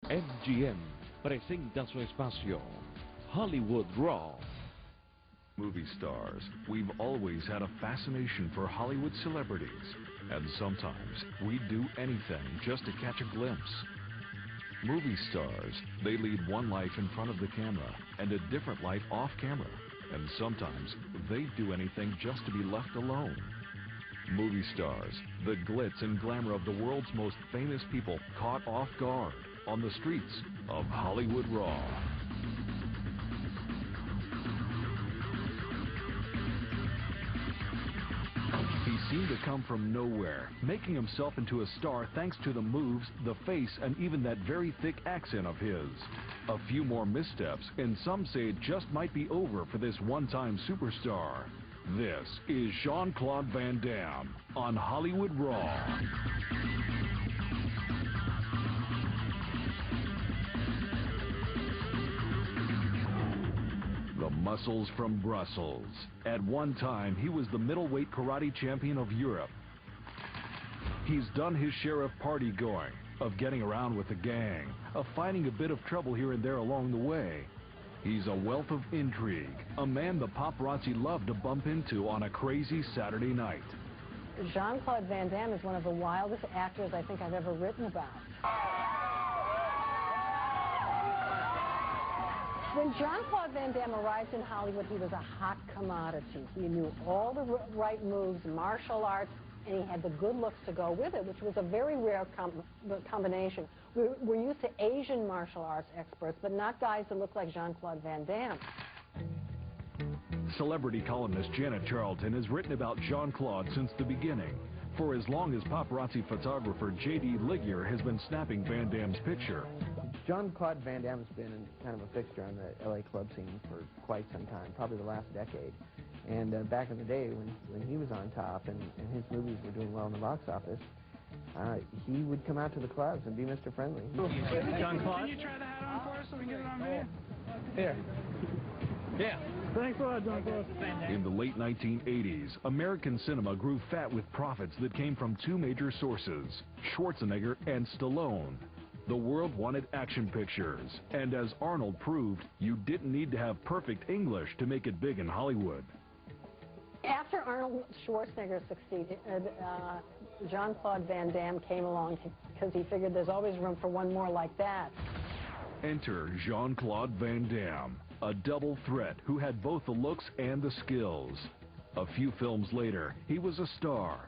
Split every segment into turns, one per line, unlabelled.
MGM presenta su espacio Hollywood Raw.
Movie stars, we've always had a fascination for Hollywood celebrities, and sometimes we'd do anything just to catch a glimpse. Movie stars, they lead one life in front of the camera and a different life off camera, and sometimes they'd do anything just to be left alone. Movie stars, the glitz and glamour of the world's most famous people caught off guard on the streets of Hollywood Raw. He seemed to come from nowhere, making himself into a star thanks to the moves, the face, and even that very thick accent of his. A few more missteps, and some say it just might be over for this one-time superstar. This is Jean-Claude Van Damme on Hollywood Raw. The muscles from Brussels. At one time, he was the middleweight karate champion of Europe. He's done his share of party going, of getting around with the gang, of finding a bit of trouble here and there along the way. He's a wealth of intrigue, a man the paparazzi love to bump into on a crazy Saturday night.
Jean-Claude Van Damme is one of the wildest actors I think I've ever written about. When Jean-Claude Van Damme arrived in Hollywood, he was a hot commodity. He knew all the right moves, martial arts, and he had the good looks to go with it, which was a very rare combination. We're used to Asian martial arts experts, but not guys that look like Jean-Claude Van Damme.
Celebrity columnist Janet Charlton has written about Jean-Claude since the beginning. For as long as paparazzi photographer J.D. Ligier has been snapping Van Damme's picture.
Jean-Claude Van Damme has been kind of a fixture on the L.A. club scene for quite some time, probably the last decade. And back in the day when he was on top and his movies were doing well in the box office, he would come out to the clubs and be Mr. Friendly.
Jean-Claude? Can you try the hat on for us so we can get it on video? Here. Yeah. Thanks a lot, Jean-Claude.
In the late 1980s, American cinema grew fat with profits that came from two major sources, Schwarzenegger and Stallone. The world wanted action pictures, and as Arnold proved, you didn't need to have perfect English to make it big in Hollywood.
After Arnold Schwarzenegger succeeded, Jean-Claude Van Damme came along because he figured there's always room for one more like that.
Enter Jean-Claude Van Damme, a double threat who had both the looks and the skills. A few films later, he was a star.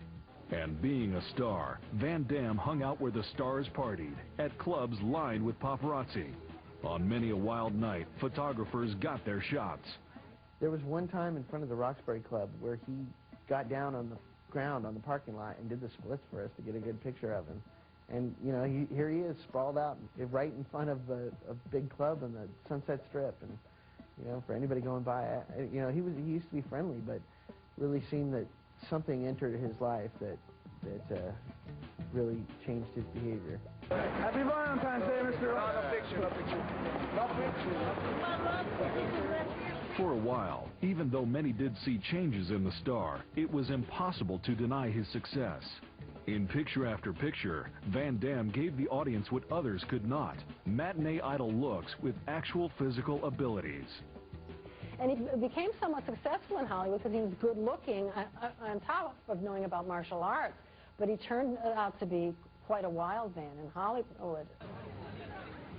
And being a star, Van Damme hung out where the stars partied, at clubs lined with paparazzi. On many a wild night, photographers got their shots.
There was one time in front of the Roxbury Club where he got down on the ground on the parking lot and did the splits for us to get a good picture of him. And, you know, here he is, sprawled out right in front of a big club on the Sunset Strip. And, you know, for anybody going by, you know, he used to be friendly, but really seemed that something entered his life that really changed his behavior.
Happy Valentine's Day, Mr.
No picture, no picture. No picture.
For a while, even though many did see changes in the star, it was impossible to deny his success. In picture after picture, Van Damme gave the audience what others could not, matinee idol looks with actual physical abilities.
And he became somewhat successful in Hollywood because he was good looking on top of knowing about martial arts. But he turned out to be quite a wild man in Hollywood.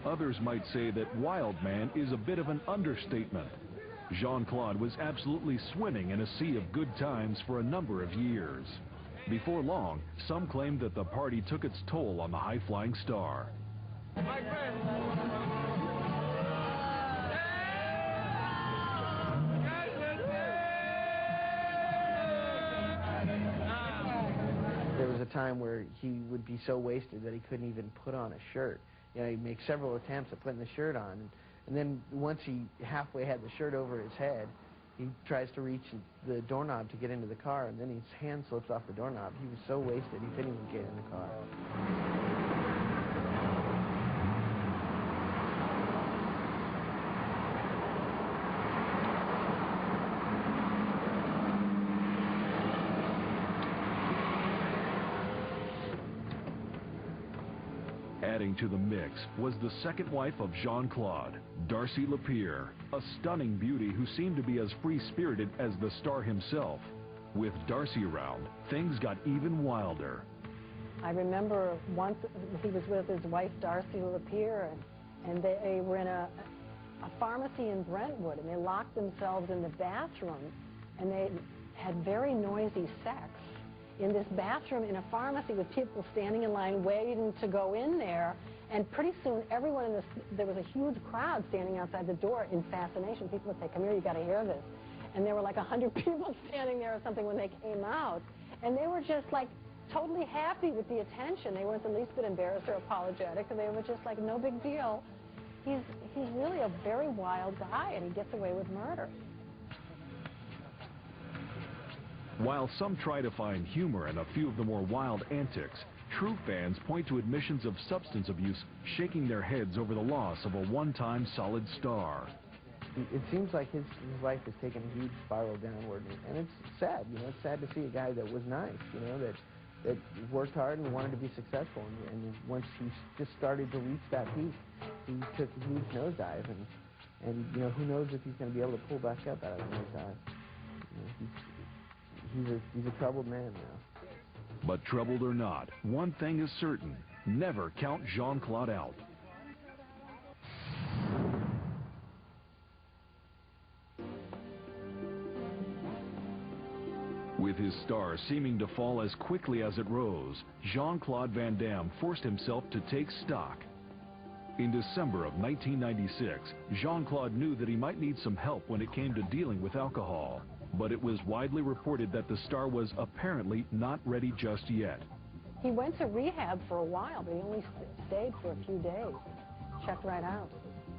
Others might say that wild man is a bit of an understatement. Jean-Claude was absolutely swimming in a sea of good times for a number of years. Before long, some claimed that the party took its toll on the high-flying star.
My friend.
There was a time where he would be so wasted that he couldn't even put on a shirt. You know, he'd make several attempts at putting the shirt on, and then once he halfway had the shirt over his head, he tries to reach the doorknob to get into the car, and then his hand slips off the doorknob. He was so wasted he couldn't even get in the car.
Adding to the mix was the second wife of Jean-Claude, Darcy Lapierre, a stunning beauty who seemed to be as free-spirited as the star himself. With Darcy around, things got even wilder.
I remember once he was with his wife, Darcy Lapierre, and they were in a pharmacy in Brentwood, and they locked themselves in the bathroom, and they had very noisy sex in this bathroom in a pharmacy with people standing in line waiting to go in there. And pretty soon, everyone in there was a huge crowd standing outside the door in fascination. People would say, "Come here, you got to hear this." And there were like 100 people standing there or something when they came out. And they were just like totally happy with the attention. They weren't the least bit embarrassed or apologetic. They were just like, no big deal. He's really a very wild guy, and he gets away with murder.
While some try to find humor in a few of the more wild antics, true fans point to admissions of substance abuse, shaking their heads over the loss of a one-time solid star.
It seems like his life has taken a huge spiral downward, and it's sad. You know, it's sad to see a guy that was nice, you know, that worked hard and wanted to be successful, and once he just started to reach that peak, he took a huge nosedive, and you know, who knows if he's going to be able to pull back up out of the nosedive. You know, he's a troubled man now.
But troubled or not, one thing is certain: never count Jean-Claude out. With his star seeming to fall as quickly as it rose, Jean-Claude Van Damme forced himself to take stock. In December of 1996, Jean-Claude knew that he might need some help when it came to dealing with alcohol. But it was widely reported that the star was apparently not ready just yet.
He went to rehab for a while, but he only stayed for a few days. Checked right out.